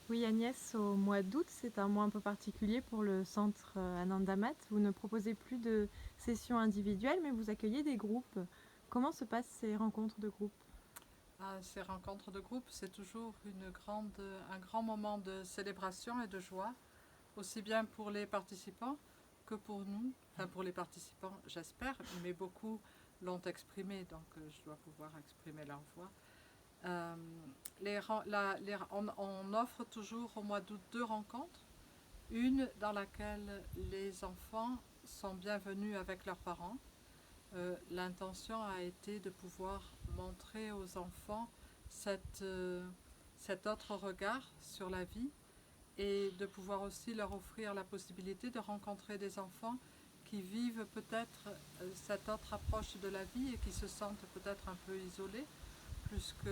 Oui, Agnès, au mois d'août, c'est un mois un peu particulier pour le centre Anandamath. Vous ne proposez plus de sessions individuelles, mais vous accueillez des groupes. Comment se passent ces rencontres de groupe? Ces rencontres de groupe, c'est toujours un grand moment de célébration et de joie, aussi bien pour les participants que pour nous. Enfin, pour les participants, j'espère, mais beaucoup l'ont exprimé, donc je dois pouvoir exprimer leur voix. Euh, on offre toujours au mois d'août deux rencontres. Une dans laquelle les enfants sont bienvenus avec leurs parents. L'intention a été de pouvoir montrer aux enfants cette, euh, cet autre regard sur la vie et de pouvoir aussi leur offrir la possibilité de rencontrer des enfants qui vivent peut-être cette autre approche de la vie et qui se sentent peut-être un peu isolés, puisque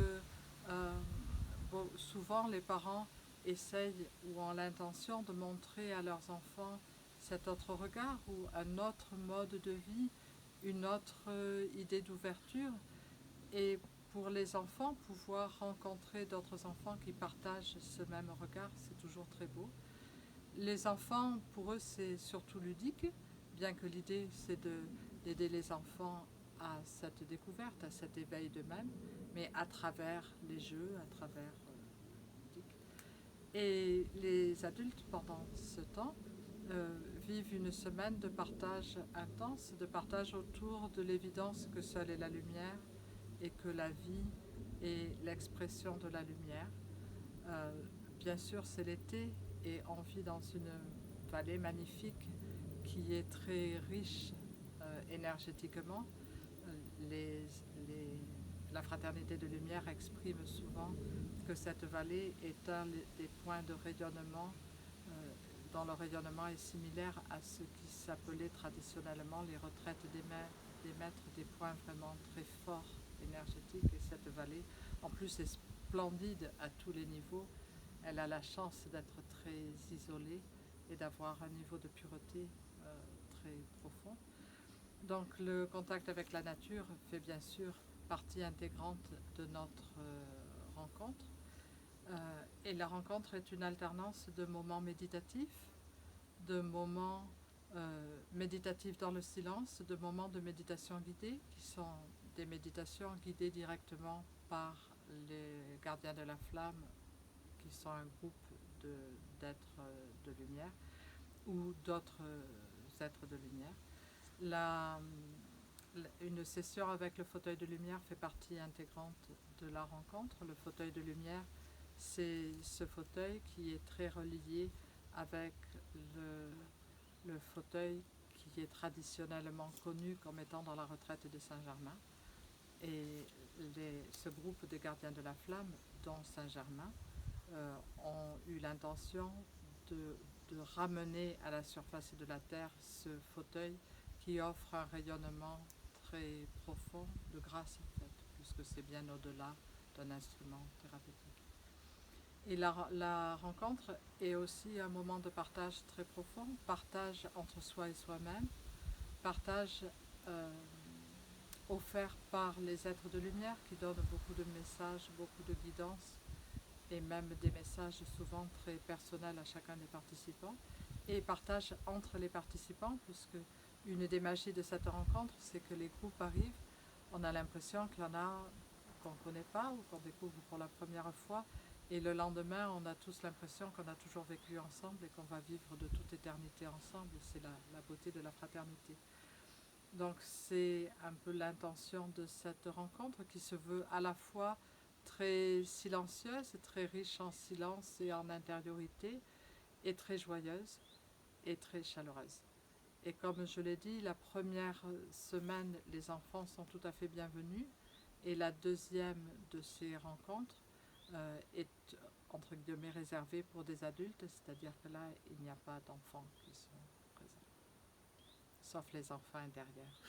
souvent les parents essayent ou ont l'intention de montrer à leurs enfants cet autre regard ou un autre mode de vie, une autre idée d'ouverture. Et pour les enfants, pouvoir rencontrer d'autres enfants qui partagent ce même regard, c'est toujours très beau. Les enfants, pour eux, c'est surtout ludique, bien que l'idée, c'est d'aider les enfants à cette découverte, à cet éveil d'eux-mêmes, mais à travers les jeux, à travers ludique. Et les adultes, pendant ce temps, vivent une semaine de partage intense, de partage autour de l'évidence que seule est la lumière et que la vie est l'expression de la lumière. Euh, Bien sûr, c'est l'été et on vit dans une vallée magnifique qui est très riche énergétiquement. Euh, les, les, la fraternité de lumière exprime souvent que cette vallée est un des points de rayonnement euh, dont le rayonnement est similaire à ce qui s'appelait traditionnellement les retraites des maîtres, des points vraiment très forts énergétiques. Et cette vallée, en plus, est splendide à tous les niveaux. Elle a la chance d'être très isolée et d'avoir un niveau de pureté très profond. Donc le contact avec la nature fait bien sûr partie intégrante de notre rencontre. Et la rencontre est une alternance de moments méditatifs, de moments méditatifs dans le silence, de moments de méditation guidée, qui sont des méditations guidées directement par les gardiens de la flamme, qui sont un groupe d'êtres de lumière, ou d'autres êtres de lumière. La, une session avec le fauteuil de lumière fait partie intégrante de la rencontre. Le fauteuil de lumière, c'est ce fauteuil qui est très relié avec le, le fauteuil qui est traditionnellement connu comme étant dans la retraite de Saint-Germain. Et ce groupe de gardiens de la flamme, dont Saint-Germain, ont eu l'intention de, de ramener à la surface de la Terre ce fauteuil qui offre un rayonnement très profond de grâce en fait, puisque c'est bien au-delà d'un instrument thérapeutique. Et la rencontre est aussi un moment de partage très profond, partage entre soi et soi-même, partage euh, offert par les êtres de lumière qui donnent beaucoup de messages, beaucoup de guidance et même des messages souvent très personnels à chacun des participants et partage entre les participants puisque une des magies de cette rencontre c'est que les groupes arrivent, on a l'impression qu'il y en a qu'on ne connaît pas ou qu'on découvre pour la première fois et le lendemain on a tous l'impression qu'on a toujours vécu ensemble et qu'on va vivre de toute éternité ensemble. C'est la beauté de la fraternité. Donc c'est un peu l'intention de cette rencontre qui se veut à la fois très silencieuse, très riche en silence et en intériorité, et très joyeuse et très chaleureuse. Et comme je l'ai dit, la première semaine, les enfants sont tout à fait bienvenus, et la deuxième de ces rencontres est entre guillemets réservée pour des adultes, c'est-à-dire que là, il n'y a pas d'enfants qui sont présents, sauf les enfants intérieurs.